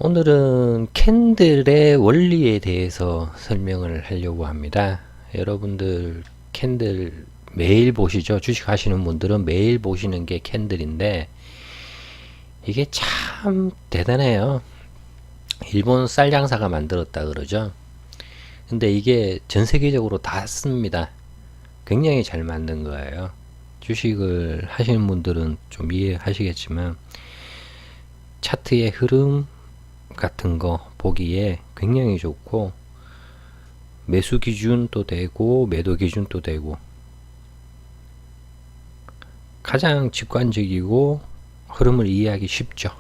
오늘은 캔들의 원리에 대해서 설명을 하려고 합니다. 여러분들 캔들 매일 보시죠? 주식 하시는 분들은 매일 보시는 게 캔들인데 이게 참 대단해요. 일본 쌀 장사가 만들었다 그러죠. 근데 이게 전 세계적으로 다 씁니다. 굉장히 잘 만든 거예요. 주식을 하시는 분들은 좀 이해하시겠지만 차트의 흐름 같은 거 보기에 굉장히 좋고 매수 기준도 되고 매도 기준도 되고 가장 직관적이고 흐름을 이해하기 쉽죠.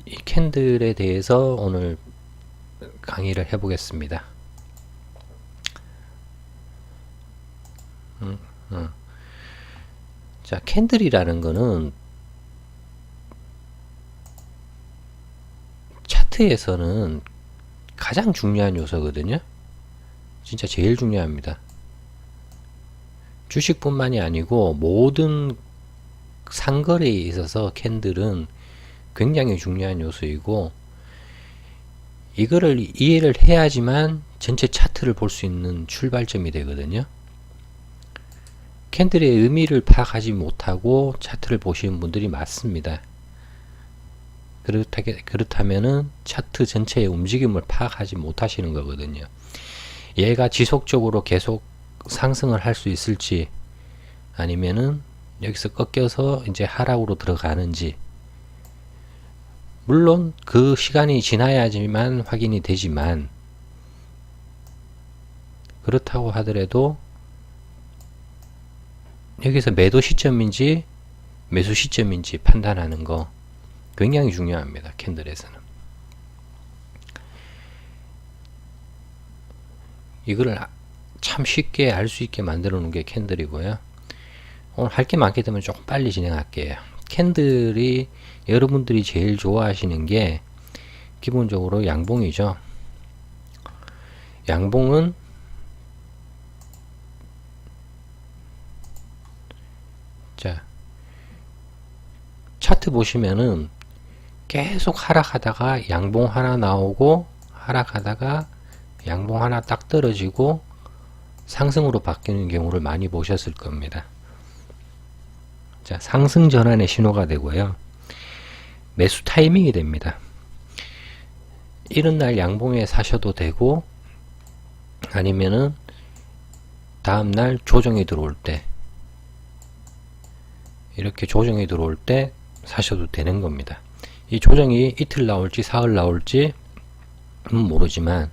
이 캔들에 대해서 오늘 강의를 해보겠습니다. 자, 캔들이라는 거는 차트에서는 가장 중요한 요소거든요. 진짜 제일 중요합니다. 주식뿐만이 아니고 모든 상거래에 있어서 캔들은 굉장히 중요한 요소이고 이거를 이해를 해야지만 전체 차트를 볼 수 있는 출발점이 되거든요. 캔들의 의미를 파악하지 못하고 차트를 보시는 분들이 많습니다. 그렇다면은 차트 전체의 움직임을 파악하지 못하시는 거거든요. 얘가 지속적으로 계속 상승을 할 수 있을지 아니면은 여기서 꺾여서 이제 하락으로 들어가는지, 물론 그 시간이 지나야지만 확인이 되지만 그렇다고 하더라도 여기서 매도 시점인지 매수 시점인지 판단하는 거 굉장히 중요합니다. 캔들에서는 이거를 참 쉽게 알 수 있게 만들어 놓은 게 캔들이고요. 오늘 할 게 많기 때문에 조금 빨리 진행할게요. 캔들이 여러분들이 제일 좋아하시는 게 기본적으로 양봉이죠. 양봉은 자, 차트 보시면은 계속 하락하다가 양봉 하나 나오고 하락하다가 양봉 하나 딱 떨어지고 상승으로 바뀌는 경우를 많이 보셨을 겁니다. 자, 상승 전환의 신호가 되고요. 매수 타이밍이 됩니다. 이런 날 양봉에 사셔도 되고 아니면은 다음날 조정이 들어올 때 이렇게 조정이 들어올 때 사셔도 되는 겁니다. 이 조정이 이틀 나올지 사흘 나올지 모르지만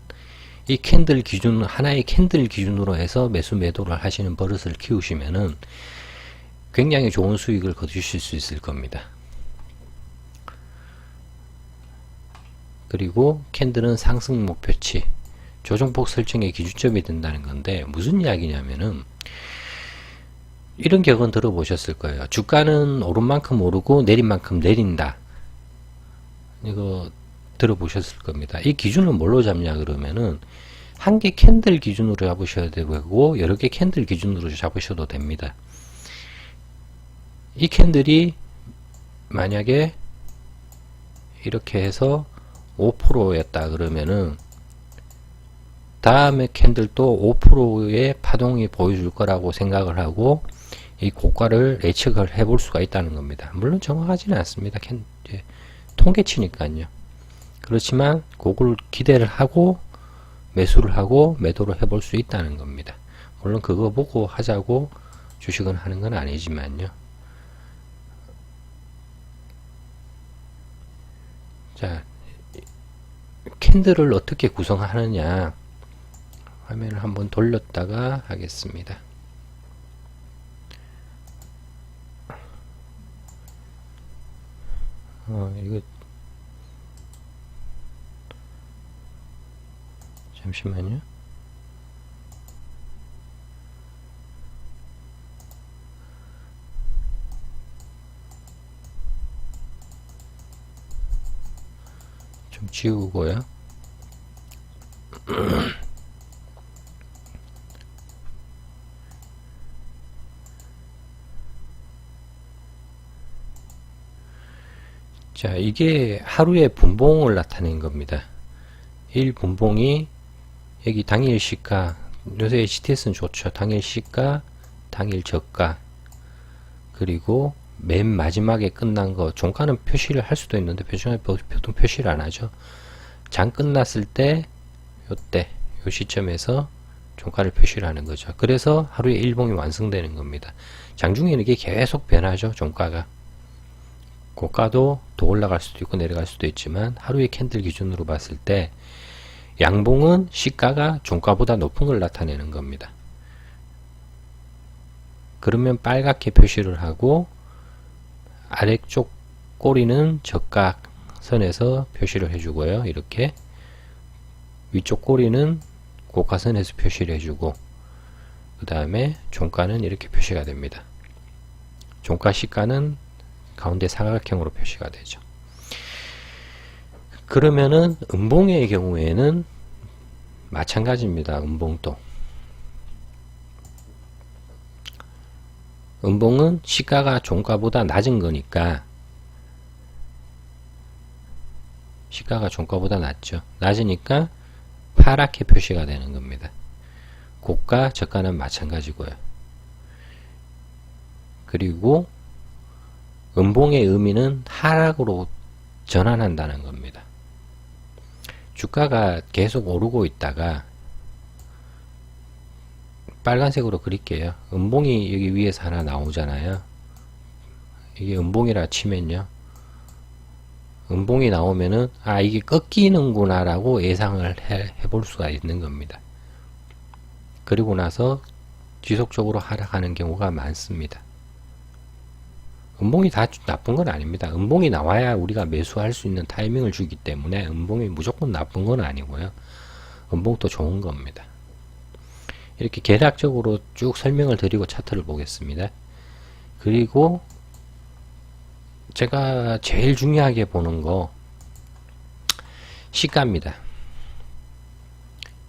이 캔들 기준, 하나의 캔들 기준으로 해서 매수 매도를 하시는 버릇을 키우시면은 굉장히 좋은 수익을 거두실 수 있을 겁니다. 그리고 캔들은 상승 목표치, 조정폭 설정의 기준점이 된다는 건데 무슨 이야기냐면은 이런 격은 들어보셨을 거예요. 주가는 오른 만큼 오르고 내린 만큼 내린다. 이거 들어보셨을 겁니다. 이 기준은 뭘로 잡냐 그러면은 한 개 캔들 기준으로 잡으셔야 되고 여러 개 캔들 기준으로 잡으셔도 됩니다. 이 캔들이 만약에 이렇게 해서 5%였다 그러면은 다음에 캔들도 5%의 파동이 보여줄 거라고 생각을 하고 이 고가를 예측을 해볼 수가 있다는 겁니다. 물론 정확하지는 않습니다. 통계치니까요. 그렇지만 그걸 기대를 하고 매수를 하고 매도를 해볼 수 있다는 겁니다. 물론 그거 보고 하자고 주식은 하는 건 아니지만요. 자, 캔들을 어떻게 구성하느냐 화면을 한번 돌렸다가 하겠습니다. 이거 잠시만요. 좀 지우고요. 자, 이게 하루의 분봉을 나타낸 겁니다. 1분봉이 여기 당일 시가, 요새 HTS는 좋죠. 당일 시가, 당일 저가, 그리고 맨 마지막에 끝난 거, 종가는 표시를 할 수도 있는데 보통 표시를 안 하죠. 장 끝났을 때, 요때, 요 시점에서 종가를 표시를 하는 거죠. 그래서 하루에 1봉이 완성되는 겁니다. 장중에는 이게 계속 변하죠. 종가가. 고가도 더 올라갈 수도 있고 내려갈 수도 있지만 하루의 캔들 기준으로 봤을 때 양봉은 시가가 종가보다 높은 걸 나타내는 겁니다. 그러면 빨갛게 표시를 하고 아래쪽 꼬리는 저가선에서 표시를 해주고요. 이렇게 위쪽 꼬리는 고가선에서 표시를 해주고 그 다음에 종가는 이렇게 표시가 됩니다. 종가 시가는 가운데 사각형으로 표시가 되죠. 그러면은 음봉의 경우에는 마찬가지입니다. 음봉도 음봉은 시가가 종가보다 낮은 거니까 시가가 종가보다 낮죠. 낮으니까 파랗게 표시가 되는 겁니다. 고가, 저가는 마찬가지고요. 그리고 음봉의 의미는 하락으로 전환한다는 겁니다. 주가가 계속 오르고 있다가 빨간색으로 그릴게요. 음봉이 여기 위에서 하나 나오잖아요. 이게 음봉이라 치면요. 음봉이 나오면은 아 이게 꺾이는구나 라고 예상을 해볼 수가 있는 겁니다. 그리고 나서 지속적으로 하락하는 경우가 많습니다. 음봉이 다 나쁜 건 아닙니다. 음봉이 나와야 우리가 매수할 수 있는 타이밍을 주기 때문에 음봉이 무조건 나쁜 건 아니고요. 음봉도 좋은 겁니다. 이렇게 계략적으로 쭉 설명을 드리고 차트를 보겠습니다. 그리고 제가 제일 중요하게 보는 거 시가입니다.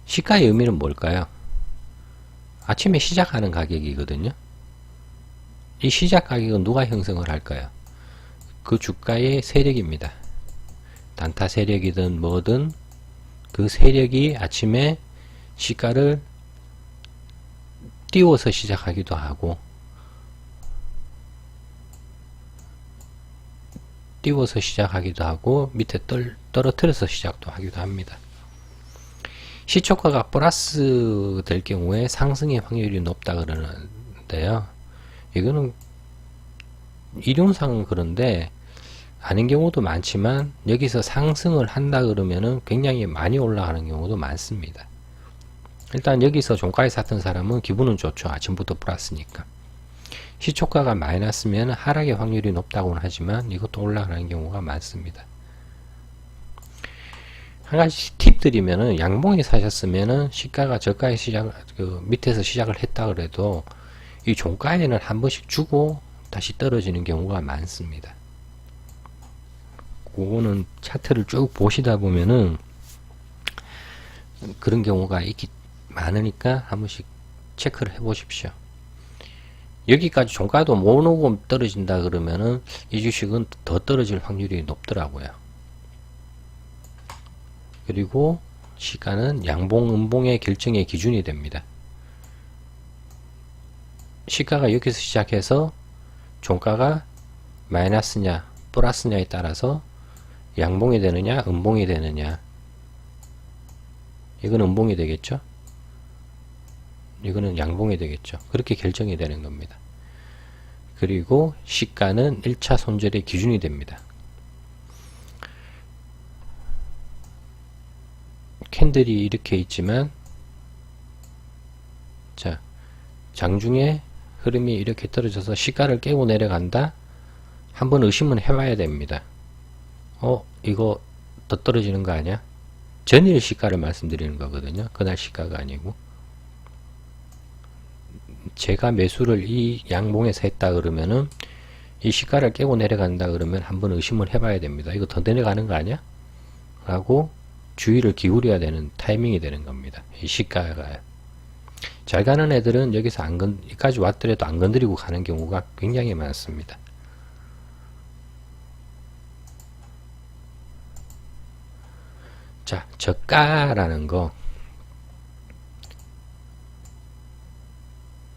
시가의 의미는 뭘까요? 아침에 시작하는 가격이거든요. 이 시작 가격은 누가 형성을 할까요? 그 주가의 세력입니다. 단타 세력이든 뭐든 그 세력이 아침에 시가를 띄워서 시작하기도 하고 밑에 떨어뜨려서 시작도 하기도 합니다. 시초가가 플러스 될 경우에 상승의 확률이 높다 그러는데요. 이거는 이론상은 그런데 아닌 경우도 많지만 여기서 상승을 한다 그러면은 굉장히 많이 올라가는 경우도 많습니다. 일단 여기서 종가에 샀던 사람은 기분은 좋죠. 아침부터 플러스니까. 시초가가 마이너스면 하락의 확률이 높다고는 하지만 이것도 올라가는 경우가 많습니다. 한 가지 팁 드리면은 양봉에 사셨으면은 시가가 저가에 밑에서 시작을 했다 그래도 이 종가에는 한 번씩 주고 다시 떨어지는 경우가 많습니다. 그거는 차트를 쭉 보시다 보면은 그런 경우가 많으니까 한 번씩 체크를 해 보십시오. 여기까지 종가도 못 오고 떨어진다 그러면은 이 주식은 더 떨어질 확률이 높더라고요. 그리고 시가는 양봉, 음봉의 결정의 기준이 됩니다. 시가가 여기서 시작해서 종가가 마이너스냐 플러스냐에 따라서 양봉이 되느냐 음봉이 되느냐, 이건 음봉이 되겠죠. 이거는 양봉이 되겠죠. 그렇게 결정이 되는 겁니다. 그리고 시가는 1차 손절의 기준이 됩니다. 캔들이 이렇게 있지만 자, 장중에 흐름이 이렇게 떨어져서 시가를 깨고 내려간다? 한번 의심은 해봐야 됩니다. 이거 더 떨어지는 거 아니야? 전일 시가를 말씀드리는 거거든요. 그날 시가가 아니고. 제가 매수를 이 양봉에서 했다 그러면은 이 시가를 깨고 내려간다 그러면 한번 의심을 해봐야 됩니다. 이거 더 내려가는 거 아니야? 라고 주의를 기울여야 되는 타이밍이 되는 겁니다. 이 시가가. 잘 가는 애들은 여기서 여기까지 왔더라도 안 건드리고 가는 경우가 굉장히 많습니다. 자, 저가라는 거,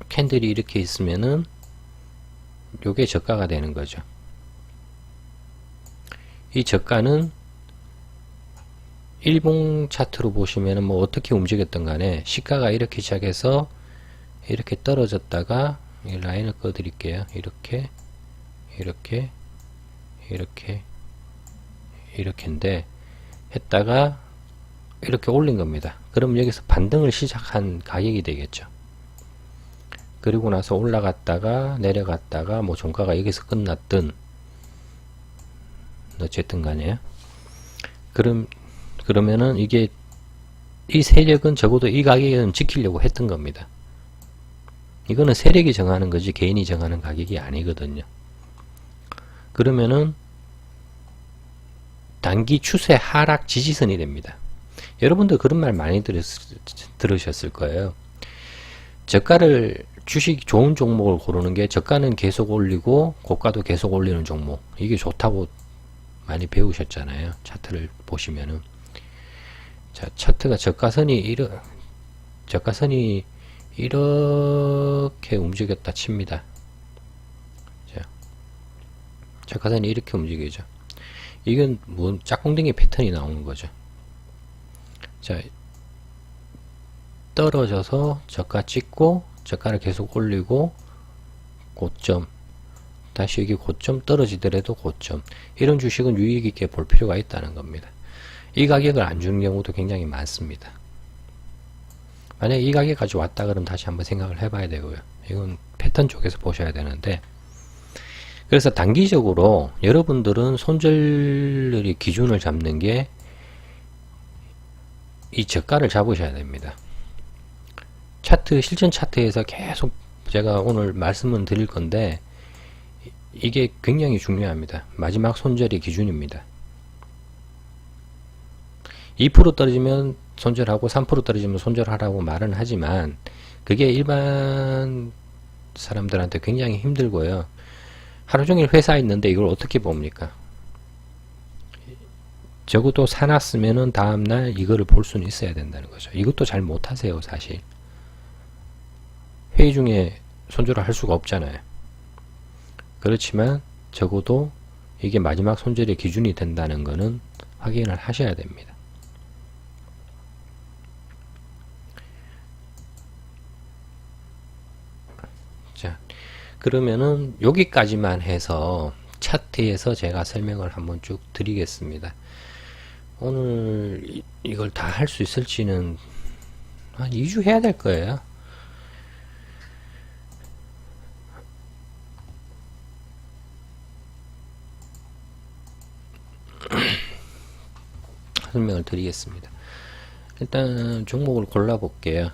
캔들이 이렇게 있으면은 요게 저가가 되는 거죠. 이 저가는 일봉 차트로 보시면은 뭐 어떻게 움직였던 간에 시가가 이렇게 시작해서 이렇게 떨어졌다가 이 라인을 꺼 드릴게요. 이렇게 이렇게인데 했다가 이렇게 올린 겁니다. 그럼 여기서 반등을 시작한 가격이 되겠죠. 그리고 나서 올라갔다가 내려갔다가 뭐 종가가 여기서 끝났든 어쨌든 간에요. 그러면은 이게 이 세력은 적어도 이 가격은 지키려고 했던 겁니다. 이거는 세력이 정하는 거지 개인이 정하는 가격이 아니거든요. 그러면은 단기 추세 하락 지지선이 됩니다. 여러분들 그런 말 많이 들으셨을 거예요. 저가를 주식 좋은 종목을 고르는 게 저가는 계속 올리고 고가도 계속 올리는 종목, 이게 좋다고 많이 배우셨잖아요. 차트를 보시면은. 자, 차트가 저가선이 이렇게 움직였다 칩니다. 자, 저가선이 이렇게 움직이죠. 이건 뭐 짝꿍댕이 패턴이 나오는 거죠. 자, 떨어져서 저가 찍고 저가를 계속 올리고 고점, 다시 여기 고점, 떨어지더라도 고점, 이런 주식은 유익 있게 볼 필요가 있다는 겁니다. 이 가격을 안 주는 경우도 굉장히 많습니다. 만약에 이 가격까지 왔다 그러면 다시 한번 생각을 해봐야 되고요. 이건 패턴 쪽에서 보셔야 되는데, 그래서 단기적으로 여러분들은 손절의 기준을 잡는 게 이 저가를 잡으셔야 됩니다. 차트, 실전 차트에서 계속 제가 오늘 말씀을 드릴 건데 이게 굉장히 중요합니다. 마지막 손절의 기준입니다. 2% 떨어지면 손절하고 3% 떨어지면 손절하라고 말은 하지만 그게 일반 사람들한테 굉장히 힘들고요. 하루 종일 회사에 있는데 이걸 어떻게 봅니까? 적어도 사놨으면은 다음날 이거를 볼 수는 있어야 된다는 거죠. 이것도 잘 못하세요, 사실. 회의 중에 손절을 할 수가 없잖아요. 그렇지만 적어도 이게 마지막 손절의 기준이 된다는 거는 확인을 하셔야 됩니다. 자, 그러면은 여기까지만 해서 차트에서 제가 설명을 한번 쭉 드리겠습니다. 오늘 이걸 다 할 수 있을지는 한 2주 해야 될 거예요. 설명을 드리겠습니다. 일단 종목을 골라 볼게요.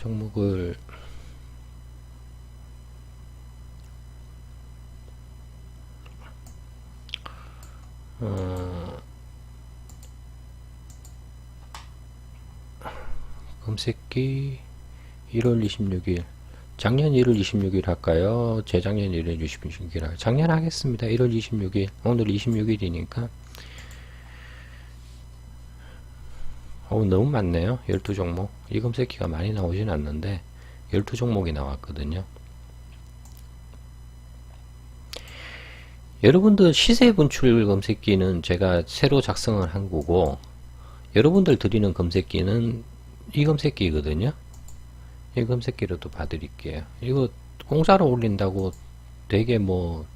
종목을 검색기 1월 26일, 작년 1월 26일 할까요? 재작년 1월 26일 할까요? 작년 하겠습니다. 1월 26일. 오늘 26일이니까 너무 많네요. 12종목. 이 검색기가 많이 나오진 않는데 12종목이 나왔거든요. 여러분들 시세 분출 검색기는 제가 새로 작성을 한 거고, 여러분들 드리는 검색기는 이 검색기거든요. 이 검색기로도 봐드릴게요. 이거 공짜로 올린다고 되게 뭐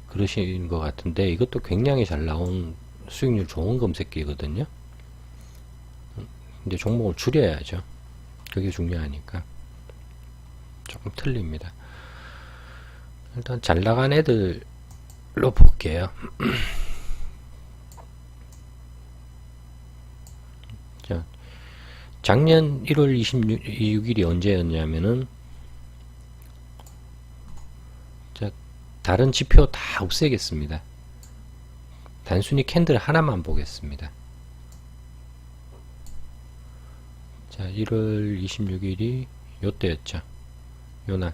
그러신 것 같은데 이것도 굉장히 잘 나온 수익률 좋은 검색기거든요. 이제 종목을 줄여야죠. 그게 중요하니까. 조금 틀립니다. 일단 잘 나간 애들로 볼게요. 자, 작년 1월 26일이 언제였냐면은, 자, 다른 지표 다 없애겠습니다. 단순히 캔들 하나만 보겠습니다. 자, 1월 26일이 요때였죠. 요날.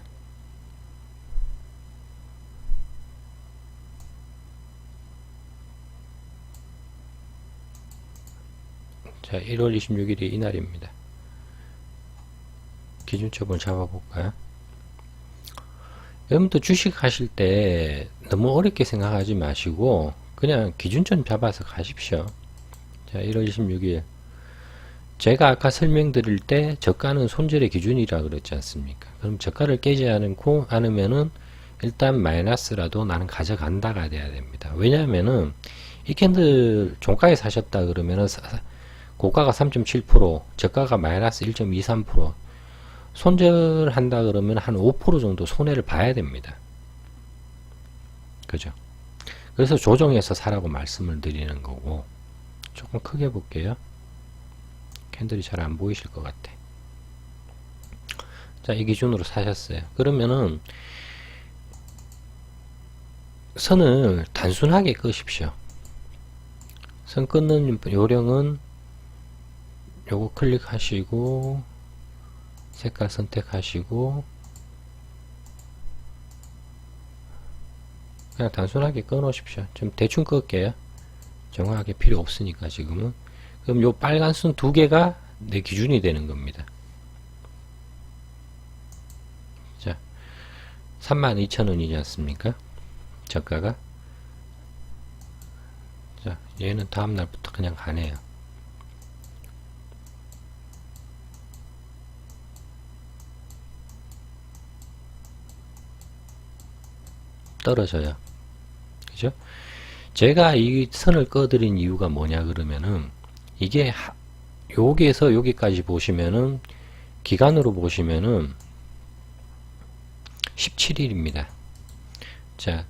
자, 1월 26일이 이날입니다. 기준점을 잡아볼까요? 여러분들 주식 하실 때 너무 어렵게 생각하지 마시고 그냥 기준점 잡아서 가십시오. 자, 1월 26일. 제가 아까 설명드릴 때 저가는 손절의 기준이라 그랬지 않습니까? 그럼 저가를 깨지 않으면은 일단 마이너스라도 나는 가져간다가 돼야 됩니다. 왜냐하면은 이 캔들 종가에 사셨다 그러면은 고가가 3.7%, 저가가 마이너스 1.23%, 손절한다 그러면 한 5% 정도 손해를 봐야 됩니다. 그죠? 그래서 조정해서 사라고 말씀을 드리는 거고, 조금 크게 볼게요. 캔들이 잘 안 보이실 것 같아. 자, 이 기준으로 사셨어요. 그러면은 선을 단순하게 끄십시오. 선 끊는 요령은 요거 클릭하시고 색깔 선택하시고 그냥 단순하게 끊어 놓으십시오. 좀 대충 끌게요. 정확하게 필요 없으니까 지금은. 그럼 요 빨간 순 두 개가 내 기준이 되는 겁니다. 자, 32,000원이지 않습니까? 저가가. 자, 얘는 다음 날부터 그냥 가네요. 떨어져요. 그죠? 제가 이 선을 꺼드린 이유가 뭐냐 그러면은 이게 여기에서 여기까지 보시면은 기간으로 보시면은 17일입니다. 자,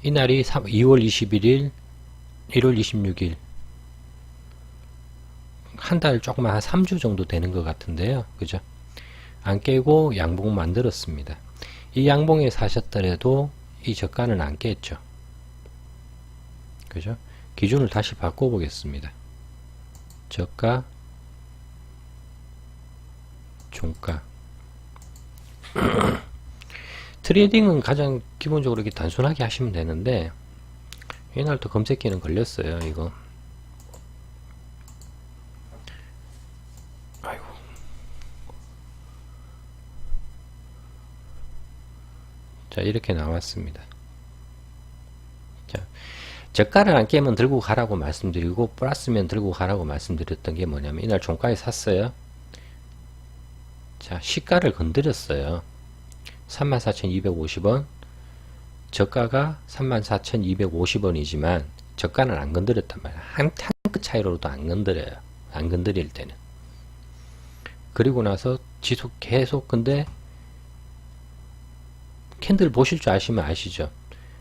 이날이 2월 21일, 1월 26일 한 달 조금만 한 3주 정도 되는 것 같은데요. 그죠? 안 깨고 양봉 만들었습니다. 이 양봉에 사셨더라도 이 저가는 안 깼죠. 그죠? 기준을 다시 바꿔보겠습니다. 저가, 종가. 트레이딩은 가장 기본적으로 이렇게 단순하게 하시면 되는데, 이날도 검색기는 걸렸어요, 이거. 아이고. 자, 이렇게 나왔습니다. 자, 저가를 안 깨면 들고 가라고 말씀드리고 플러스면 들고 가라고 말씀드렸던 게 뭐냐면 이날 종가에 샀어요. 자, 시가를 건드렸어요. 34,250원. 저가가 34,250원이지만 저가는 안 건드렸단 말이야. 한 끗 차이로도 안 건드려요. 안 건드릴 때는. 그리고 나서 지속 계속. 근데 캔들 보실 줄 아시면 아시죠?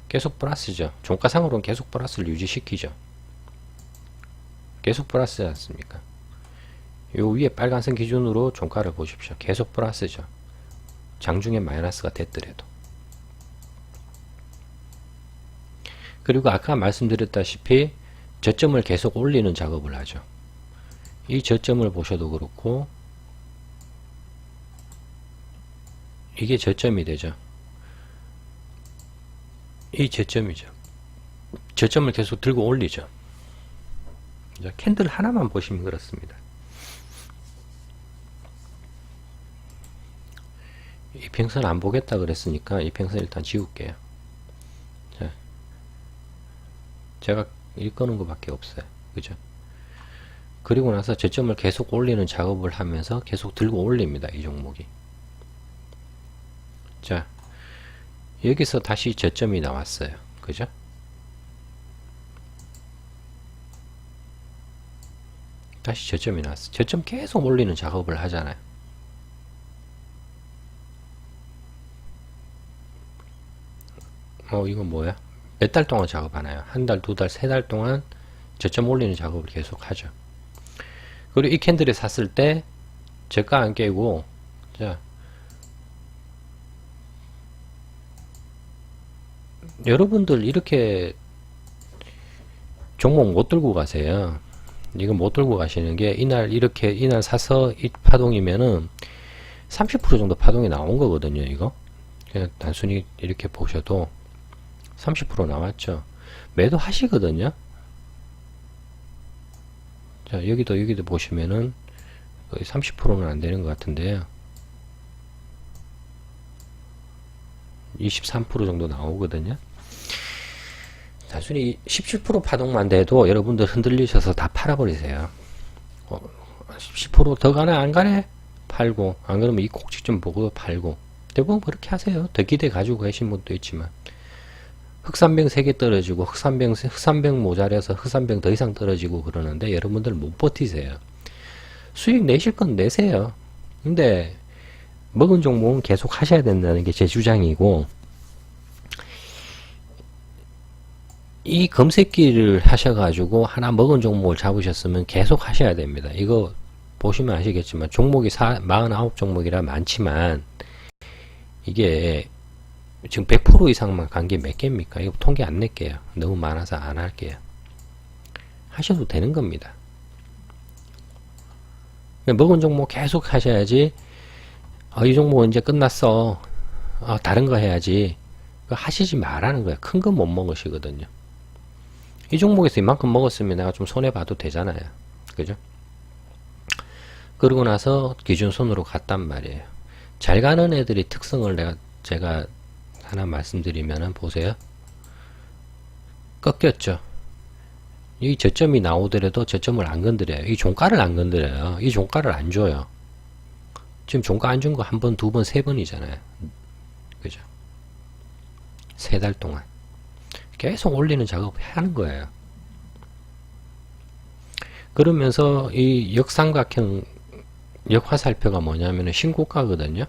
계속 플러스죠. 종가상으로는 계속 플러스를 유지시키죠. 계속 플러스지 않습니까? 요 위에 빨간색 기준으로 종가를 보십시오. 계속 플러스죠. 장중에 마이너스가 됐더라도. 그리고 아까 말씀드렸다시피 저점을 계속 올리는 작업을 하죠. 이 저점을 보셔도 그렇고 이게 저점이 되죠. 이 저점이죠. 저점을 계속 들고 올리죠. 캔들 하나만 보시면 그렇습니다. 이평선 안 보겠다 그랬으니까 이평선 일단 지울게요. 자, 제가 일거는 것밖에 없어요. 그죠? 그리고 나서 저점을 계속 올리는 작업을 하면서 계속 들고 올립니다. 이 종목이. 자, 여기서 다시 저점이 나왔어요. 그죠? 다시 저점이 나왔어요. 저점 계속 올리는 작업을 하잖아요. 이건 뭐야? 몇 달 동안 작업하나요? 한 달, 두 달, 세 달 동안 저점 올리는 작업을 계속 하죠. 그리고 이 캔들을 샀을 때 저가 안 깨고, 자, 여러분들 이렇게 종목 못 들고 가세요. 이거 못 들고 가시는 게 이날 사서 이 파동이면은 30% 정도 파동이 나온 거거든요. 이거 그냥 단순히 이렇게 보셔도 30% 나왔죠. 매도 하시거든요. 자, 여기도 보시면은 거의 30%는 안 되는 것 같은데요. 23% 정도 나오거든요. 단순히 17% 파동만 돼도 여러분들 흔들리셔서 다 팔아버리세요. 10%더 가네 안 가네 팔고, 안 그러면 이 꼭지 좀 보고 팔고. 대부분 그렇게 하세요. 더 기대 가지고 계신 분도 있지만, 흑산병 3개 떨어지고 흑산병 모자라서 흑산병 더 이상 떨어지고 그러는데 여러분들 못 버티세요. 수익 내실 건 내세요. 근데 먹은 종목은 계속 하셔야 된다는 게 제 주장이고, 이 검색기를 하셔가지고 하나 먹은 종목을 잡으셨으면 계속 하셔야 됩니다. 이거 보시면 아시겠지만 종목이 49종목이라 많지만 이게 지금 100% 이상만 간 게 몇 개입니까? 이거 통계 안 낼게요. 너무 많아서 안 할게요. 하셔도 되는 겁니다. 먹은 종목 계속 하셔야지. 이 종목은 이제 끝났어. 다른 거 해야지. 그거 하시지 말라는 거예요. 큰 건 못 먹으시거든요. 이 종목에서 이만큼 먹었으면 내가 좀 손해봐도 되잖아요. 그죠? 그러고 나서 기준선으로 갔단 말이에요. 잘 가는 애들의 특성을 제가 하나 말씀드리면은 보세요. 꺾였죠. 이 저점이 나오더라도 저점을 안 건드려요. 이 종가를 안 건드려요. 이 종가를 안 줘요. 지금 종가 안 준 거 한 번, 두 번, 세 번이잖아요. 그죠? 3달 동안. 계속 올리는 작업을 하는 거예요. 그러면서 이 역삼각형 역화살표가 뭐냐면은 신고가거든요.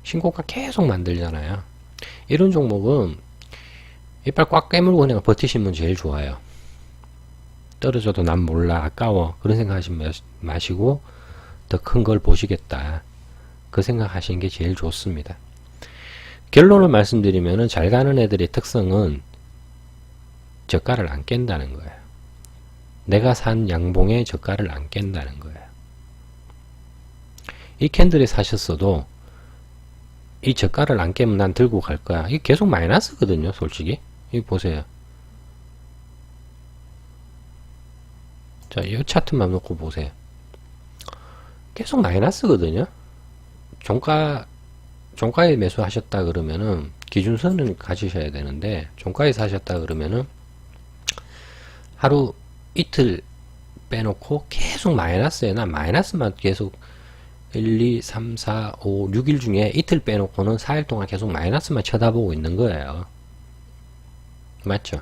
신고가 계속 만들잖아요. 이런 종목은 이빨 꽉 깨물고 그냥 버티시면 제일 좋아요. 떨어져도 난 몰라, 아까워, 그런 생각 하지 마시고 더 큰 걸 보시겠다, 그 생각 하시는 게 제일 좋습니다. 결론을 말씀드리면은 잘 가는 애들의 특성은 저가를 안 깬다는 거예요. 내가 산 양봉의 저가를 안 깬다는 거예요. 이 캔들에 사셨어도 이 저가를 안 깨면 난 들고 갈 거야. 이게 계속 마이너스거든요, 솔직히. 이거 보세요. 자, 이 차트만 놓고 보세요. 계속 마이너스거든요. 종가에 매수하셨다 그러면은 기준선을 가지셔야 되는데, 종가에 사셨다 그러면은 하루 이틀 빼놓고 계속 마이너스에, 난 마이너스만 계속 1, 2, 3, 4, 5, 6일 중에 이틀 빼놓고는 4일 동안 계속 마이너스만 쳐다보고 있는 거예요. 맞죠?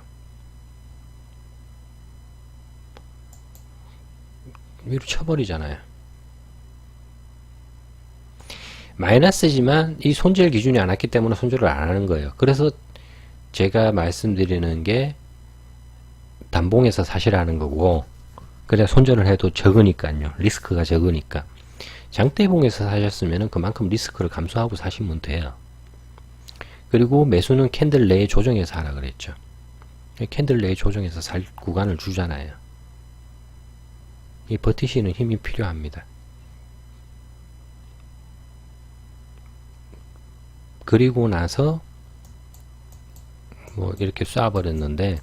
위로 쳐버리잖아요. 마이너스지만 이 손절 기준이 안 왔기 때문에 손절을 안 하는 거예요. 그래서 제가 말씀드리는 게 단봉에서 사시라는 거고, 그래야 손절을 해도 적으니까요. 리스크가 적으니까. 장대봉에서 사셨으면 그만큼 리스크를 감수하고 사시면 돼요. 그리고 매수는 캔들 내에 조정해서 하라 그랬죠. 캔들 내에 조정해서 살 구간을 주잖아요. 이 버티시는 힘이 필요합니다. 그리고 나서 뭐 이렇게 쏴버렸는데,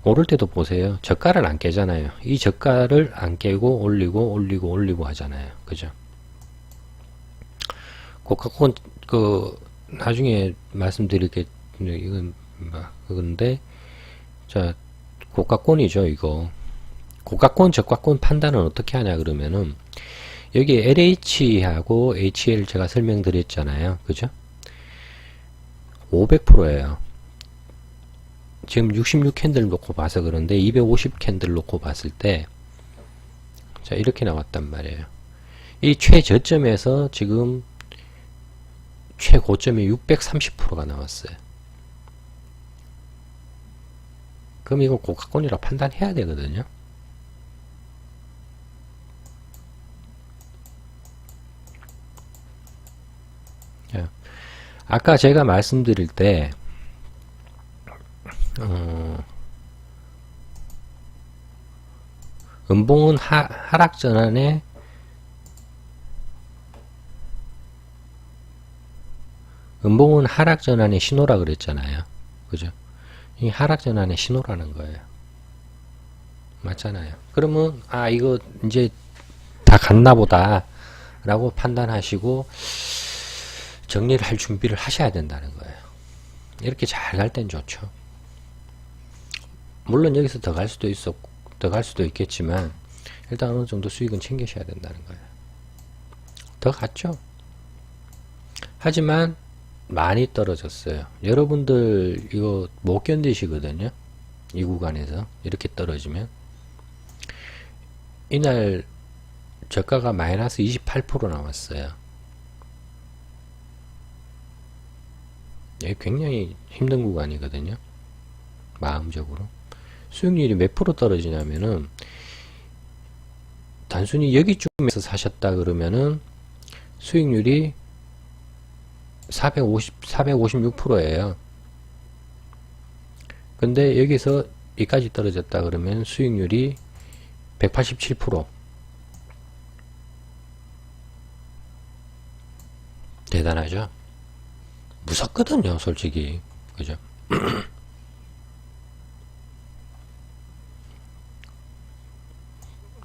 오를 때도 보세요. 저가를 안 깨잖아요. 이 저가를 안 깨고 올리고 하잖아요. 그죠? 고가권 나중에 말씀드릴게, 이건 그건데, 자, 고가권이죠, 이거. 고가권, 저가권 판단은 어떻게 하냐 그러면은, 여기 LH하고 HL 제가 설명드렸잖아요. 그죠? 500%예요. 지금 66 캔들 놓고 봐서 그런데 250 캔들 놓고 봤을 때, 자, 이렇게 나왔단 말이에요. 이 최저점에서 지금 최고점이 630%가 나왔어요. 그럼 이거 고가권이라 판단해야 되거든요. 자, 아까 제가 말씀드릴 때 음봉은 하락 전환에 음봉은 하락 전환의 신호라 그랬잖아요. 그죠? 이 하락 전환의 신호라는 거예요. 맞잖아요. 그러면 아 이거 이제 다 갔나 보다 라고 판단하시고 정리를 할 준비를 하셔야 된다는 거예요. 이렇게 잘 갈 땐 좋죠. 물론 여기서 더 갈 수도 더 갈 수도 있겠지만 일단 어느 정도 수익은 챙기셔야 된다는 거예요. 더 갔죠. 하지만 많이 떨어졌어요. 여러분들 이거 못 견디시거든요. 이 구간에서 이렇게 떨어지면 이날 저가가 마이너스 28% 나왔어요. 이게 굉장히 힘든 구간이거든요. 마음적으로. 수익률이 몇 프로 떨어지냐면은 단순히 여기쯤에서 사셨다 그러면은 수익률이 456%예요. 근데 여기서 여기까지 떨어졌다 그러면 수익률이 187%. 대단하죠? 무섭거든요, 솔직히. 그죠?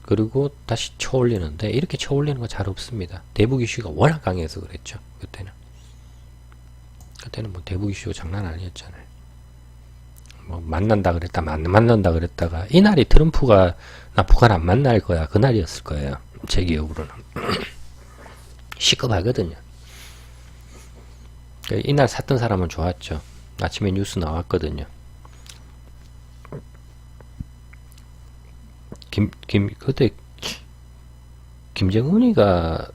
그리고 다시 쳐올리는데 이렇게 쳐올리는 거 잘 없습니다. 대북 이슈가 워낙 강해서 그랬죠. 그때는 뭐 대북 이슈 장난 아니었잖아요. 뭐 만난다 그랬다 만난다 그랬다가 이날이 트럼프가 나 북한 안 만날 거야 그날이었을 거예요. 제 기억으로는. 시급하거든요. 이날 샀던 사람은 좋았죠. 아침에 뉴스 나왔거든요. 그때 김정은이가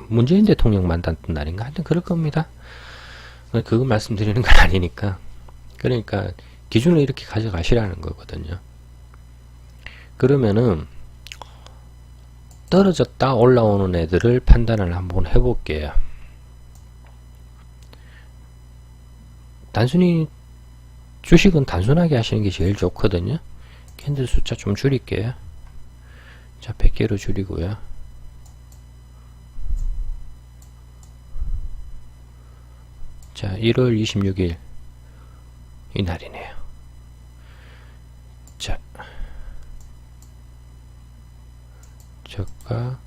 문재인 대통령 만났던 날인가? 하여튼 그럴 겁니다. 그거 말씀드리는 건 아니니까. 그러니까 기준을 이렇게 가져가시라는 거거든요. 그러면은 떨어졌다 올라오는 애들을 판단을 한번 해볼게요. 단순히 주식은 단순하게 하시는 게 제일 좋거든요. 캔들 숫자 좀 줄일게요. 자, 100개로 줄이고요. 자, 1월 26일 이날이네요. 자, 저가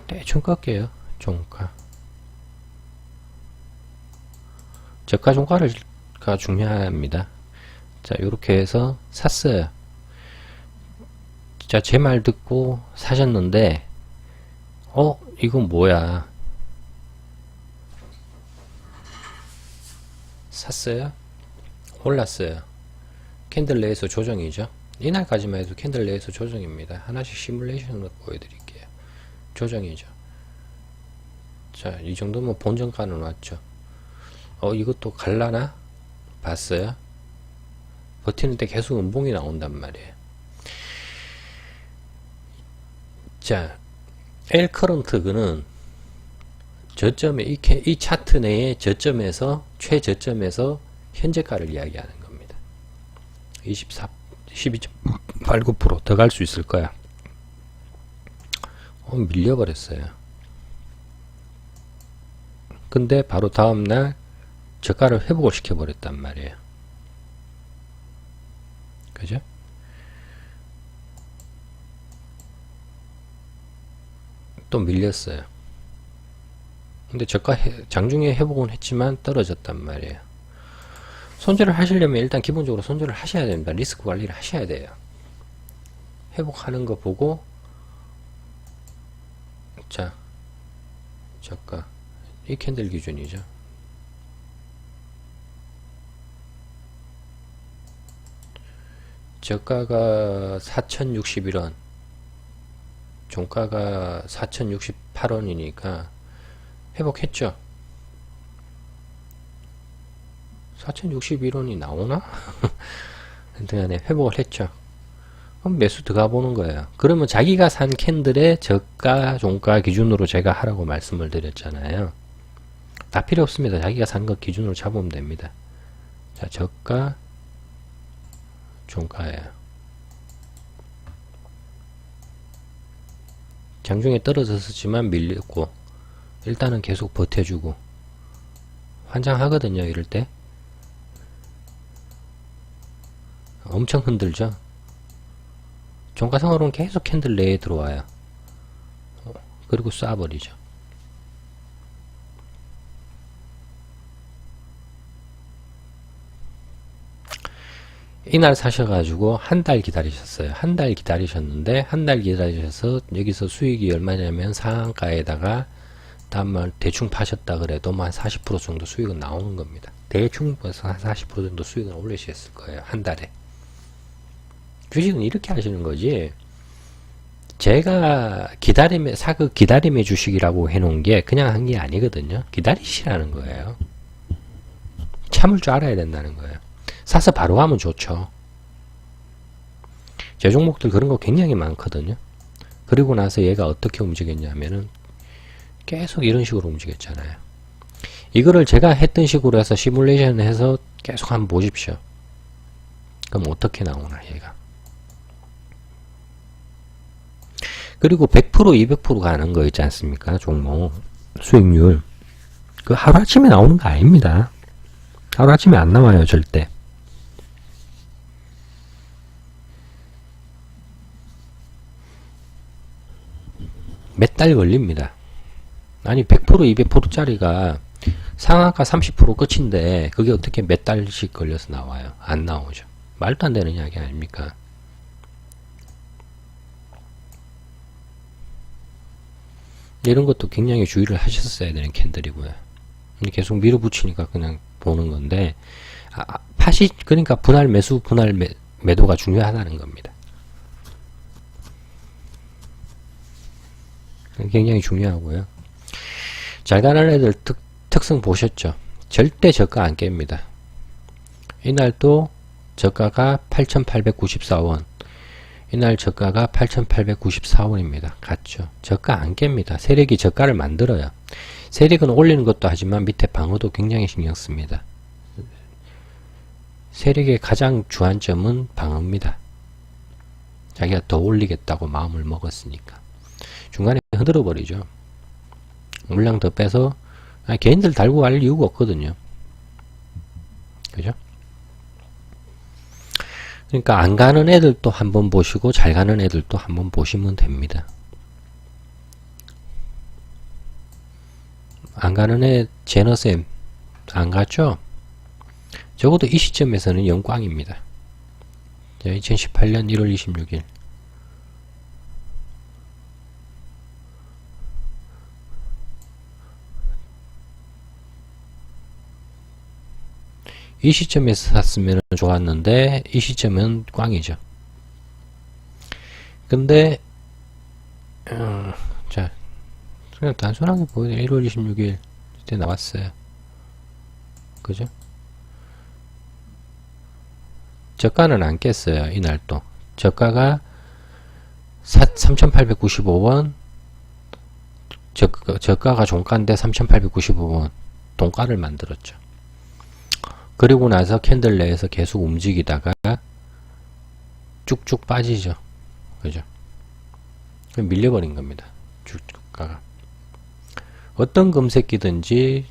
대충 꺾게요. 종가. 저가 종가가 중요합니다. 자, 요렇게 해서 샀어요. 자, 제 말 듣고 사셨는데 이건 뭐야? 샀어요? 올랐어요. 캔들 내에서 조정이죠. 이날까지만 해도 캔들 내에서 조정입니다. 하나씩 시뮬레이션으로 보여드릴게요. 조정이죠. 자, 이 정도면 본전가는 왔죠. 이것도 갈라나? 봤어요? 버티는 때 계속 음봉이 나온단 말이에요. 자, L 커런트는 저점에 이 차트 내의 저점에서 최저점에서 현재가를 이야기하는 겁니다. 12.89% 더 갈 수 있을 거야. 밀려버렸어요. 근데 바로 다음날 저가를 회복을 시켜버렸단 말이에요. 그죠? 또 밀렸어요. 근데 저가 장중에 회복은 했지만 떨어졌단 말이에요. 손절을 하시려면 일단 기본적으로 손절을 하셔야 됩니다. 리스크 관리를 하셔야 돼요. 회복하는 거 보고 자, 저가 이 캔들 기준이죠. 저가가 4061원, 종가가 4068원이니까 회복했죠. 4061원이 나오나? 하여튼간에 회복을 했죠. 그럼 매수 들어가 보는 거예요. 그러면 자기가 산 캔들의 저가, 종가 기준으로 제가 하라고 말씀을 드렸잖아요. 다 필요 없습니다. 자기가 산 것 기준으로 잡으면 됩니다. 자, 저가, 종가예요. 장중에 떨어졌었지만 밀렸고 일단은 계속 버텨주고 환장하거든요. 이럴 때 엄청 흔들죠. 종가상으로는 계속 캔들 내에 들어와요. 그리고 쏴버리죠. 이날 사셔가지고 한 달 기다리셨어요. 한 달 기다리셨는데 한 달 기다리셔서 여기서 수익이 얼마냐면 상한가에다가 다음날 대충 파셨다 그래도 한 40% 정도 수익은 나오는 겁니다. 대충 한 40% 정도 수익은 올리셨을 거예요. 한 달에. 주식은 이렇게 하시는 거지. 제가 사극 기다림의 주식이라고 해놓은 게 그냥 한 게 아니거든요. 기다리시라는 거예요. 참을 줄 알아야 된다는 거예요. 사서 바로 하면 좋죠. 제 종목들 그런 거 굉장히 많거든요. 그리고 나서 얘가 어떻게 움직였냐면은 계속 이런 식으로 움직였잖아요. 이거를 제가 했던 식으로 해서 시뮬레이션 해서 계속 한번 보십시오. 그럼 어떻게 나오나 얘가. 그리고 100% 200% 가는 거 있지 않습니까? 종목 수익률 그 하루아침에 나오는 거 아닙니다. 하루아침에 안 나와요 절대. 몇 달 걸립니다. 아니 100% 200%짜리가 상한가 30% 끝인데 그게 어떻게 몇 달씩 걸려서 나와요? 안 나오죠. 말도 안 되는 이야기 아닙니까? 이런 것도 굉장히 주의를 하셨어야 되는 캔들이고요. 계속 밀어붙이니까 그냥 보는 건데 팥이 그러니까 분할 매수 분할 매도가 중요하다는 겁니다. 굉장히 중요하고요. 잘 가는 애들 특성 보셨죠? 절대 저가 안 깹니다. 이날도 저가가 8,894원, 이날 저가가 8,894원입니다. 같죠? 저가 안 깹니다. 세력이 저가를 만들어요. 세력은 올리는 것도 하지만 밑에 방어도 굉장히 신경 씁니다. 세력의 가장 주안점은 방어입니다. 자기가 더 올리겠다고 마음을 먹었으니까. 중간에 흔들어 버리죠. 물량 더 빼서 개인들 달고 갈 이유가 없거든요. 그죠? 그러니까 안 가는 애들도 한번 보시고 잘 가는 애들도 한번 보시면 됩니다. 안 가는 애 제너쌤 안 갔죠? 적어도 이 시점에서는 영광입니다. 2018년 1월 26일 이 시점에서 샀으면 좋았는데 이 시점은 꽝이죠. 근데 자 그냥 단순하게 보여. 1월 26일 이때 나왔어요. 그죠? 저가는 안 깼어요. 이날 또 저가가 3,895원 저가가 종가인데 3,895원 동가를 만들었죠. 그리고 나서 캔들 내에서 계속 움직이다가 쭉쭉 빠지죠. 그죠? 밀려버린 겁니다. 주가가. 어떤 금새끼든지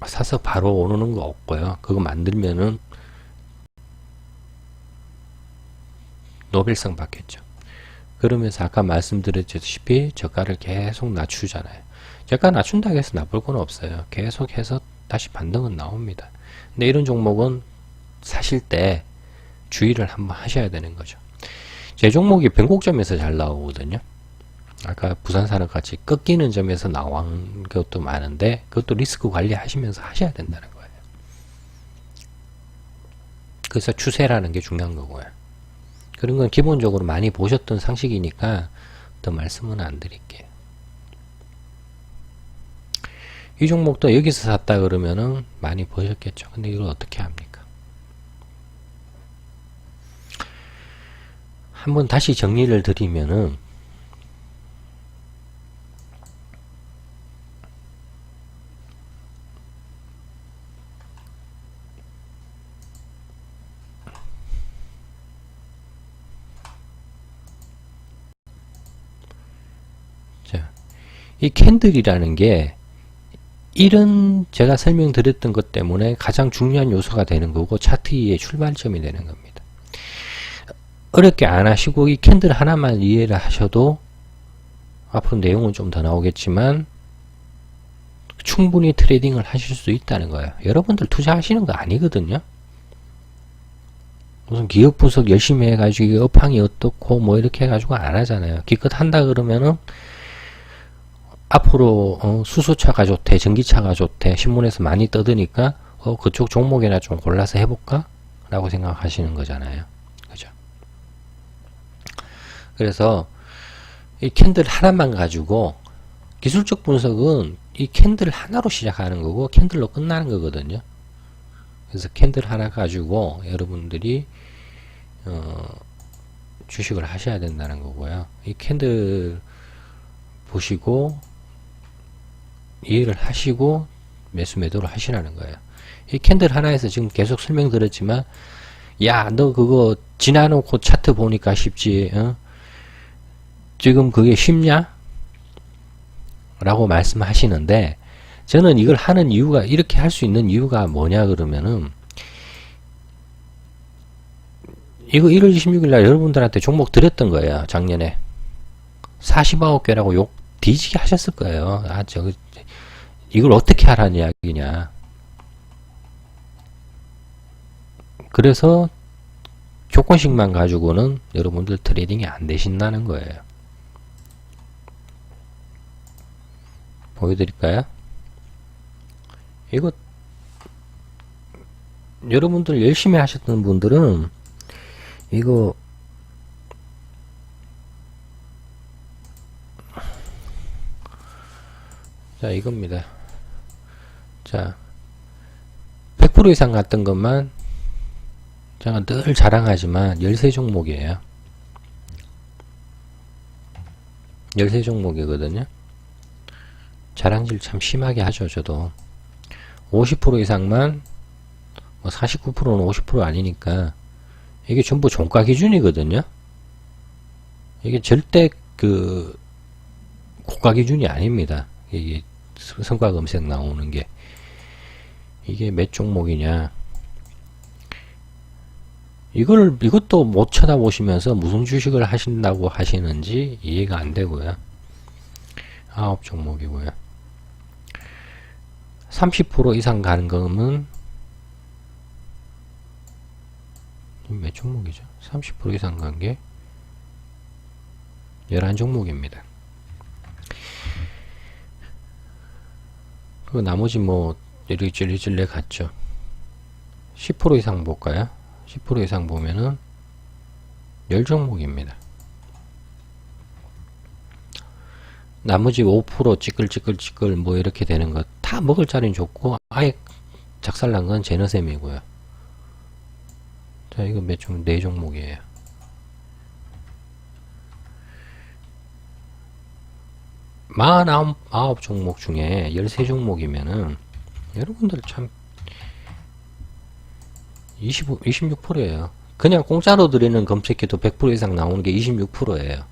사서 바로 오르는 거 없고요. 그거 만들면은 노벨상 받겠죠. 그러면서 아까 말씀드렸다시피 저가를 계속 낮추잖아요. 저가 낮춘다고 해서 나쁠 건 없어요. 계속해서 다시 반등은 나옵니다. 근데 이런 종목은 사실 때 주의를 한번 하셔야 되는 거죠. 제 종목이 변곡점에서 잘 나오거든요. 아까 부산산업 같이 꺾이는 점에서 나온 것도 많은데 그것도 리스크 관리하시면서 하셔야 된다는 거예요. 그래서 추세라는 게 중요한 거고요. 그런 건 기본적으로 많이 보셨던 상식이니까 더 말씀은 안 드릴게요. 이 종목도 여기서 샀다 그러면은 많이 보셨겠죠. 근데 이걸 어떻게 합니까? 한번 다시 정리를 드리면은 자, 이 캔들이라는 게 이런 제가 설명드렸던 것 때문에 가장 중요한 요소가 되는 거고 차트 2의 출발점이 되는 겁니다. 어렵게 안 하시고 이 캔들 하나만 이해를 하셔도 앞으로 내용은 좀 더 나오겠지만 충분히 트레이딩을 하실 수 있다는 거예요. 여러분들 투자하시는 거 아니거든요. 무슨 기업 분석 열심히 해가지고 업황이 어떻고 뭐 이렇게 해가지고 안 하잖아요. 기껏 한다 그러면은 앞으로 수소차가 좋대, 전기차가 좋대, 신문에서 많이 떠드니까 그쪽 종목이나 좀 골라서 해볼까? 라고 생각하시는 거잖아요. 그죠? 그래서 이 캔들 하나만 가지고 기술적 분석은 이 캔들 하나로 시작하는 거고 캔들로 끝나는 거거든요. 그래서 캔들 하나 가지고 여러분들이 주식을 하셔야 된다는 거고요. 이 캔들 보시고 이해를 하시고 매수 매도를 하시라는 거예요. 이 캔들 하나에서 지금 계속 설명드렸지만 야 너 그거 지나놓고 차트 보니까 쉽지 지금 그게 쉽냐? 라고 말씀하시는데 저는 이걸 하는 이유가 이렇게 할 수 있는 이유가 뭐냐 그러면은 이거 1월 26일 날 여러분들한테 종목 드렸던 거예요. 작년에 49개라고 욕 뒤지게 하셨을 거예요. 아 저거 이걸 어떻게 하라는 이야기냐. 그래서 조건식만 가지고는 여러분들 트레이딩이 안 되신다는 거예요. 보여드릴까요? 이거 여러분들 열심히 하셨던 분들은 이거 자 이겁니다. 자 100% 이상 갔던 것만 제가 늘 자랑하지만 13종목이에요. 13종목이거든요. 자랑질 참 심하게 하죠. 저도 50% 이상만 뭐 49%는 50% 아니니까 이게 전부 종가 기준이거든요. 이게 절대 그 고가 기준이 아닙니다. 이게 성과 검색 나오는 게 이게 몇 종목이냐 이것도 못 쳐다보시면서 무슨 주식을 하신다고 하시는지 이해가 안 되고요. 9종목이고요. 30% 이상 가는 거면 몇 종목이죠? 30% 이상 간 게 11종목입니다. 그 나머지 뭐 이리질레 갔죠. 10% 이상 볼까요? 10% 이상 보면은 10종목입니다. 나머지 5% 찌끌찌끌 뭐 이렇게 되는 거 다 먹을 자리는 좋고 아예 작살난 건 제너셈이고요. 자 이거 몇 종? 4종목이에요. 마흔아홉 종목 중에 13종목이면은 여러분들 참 26%예요. 그냥 공짜로 드리는 검색해도 100% 이상 나오는 게 26%예요.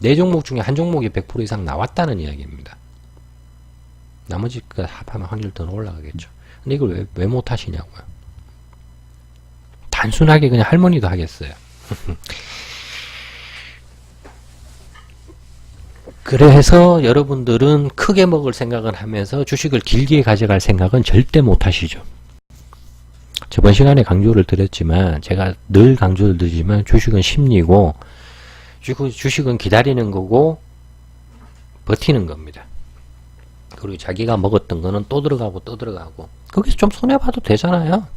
4종목 중에 한 종목이 100% 이상 나왔다는 이야기입니다. 나머지 그 합하면 확률 더 올라가겠죠. 근데 이걸 왜 못하시냐고요. 단순하게 그냥 할머니도 하겠어요. 그래서 여러분들은 크게 먹을 생각을 하면서 주식을 길게 가져갈 생각은 절대 못 하시죠. 저번 시간에 강조를 드렸지만 제가 늘 강조를 드리지만 주식은 심리고 주식은 기다리는 거고 버티는 겁니다. 그리고 자기가 먹었던 거는 또 들어가고 또 들어가고 거기서 좀 손해봐도 되잖아요.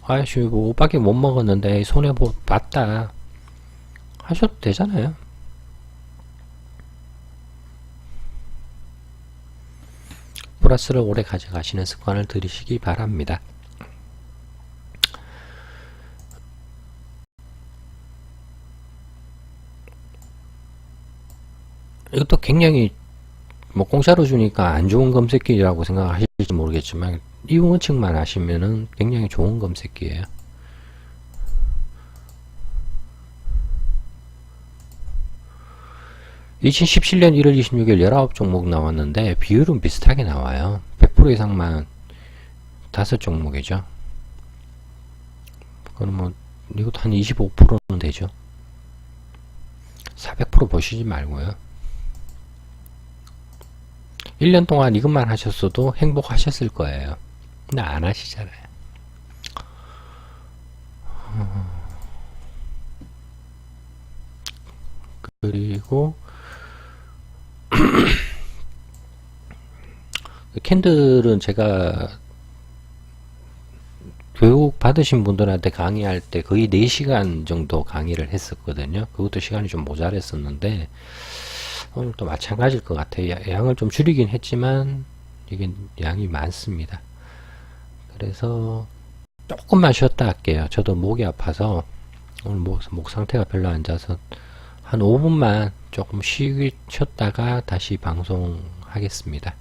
아이씨 뭐 5밖에 못 먹었는데 손해봤다 하셔도 되잖아요. 플러스를 오래 가져가시는 습관을 들이시기 바랍니다. 이것도 굉장히 뭐 공짜로 주니까 안 좋은 검색기라고 생각하실지 모르겠지만 이용원칙만 하시면은 굉장히 좋은 검색기예요. 2017년 1월 26일 19종목 나왔는데 비율은 비슷하게 나와요. 100% 이상만 5종목이죠. 그럼 뭐 이것도 한 25%는 되죠. 400% 보시지 말고요. 1년 동안 이것만 하셨어도 행복하셨을 거예요. 근데 안 하시잖아요. 그리고 캔들은 제가 교육 받으신 분들한테 강의할 때 거의 4시간 정도 강의를 했었거든요. 그것도 시간이 좀 모자랐었는데 오늘 또 마찬가지일 것 같아요. 양을 좀 줄이긴 했지만 이게 양이 많습니다. 그래서 조금만 쉬었다 할게요. 저도 목이 아파서 오늘 목 상태가 별로 안 좋아서 한 5분만 조금 쉬었다가 다시 방송하겠습니다.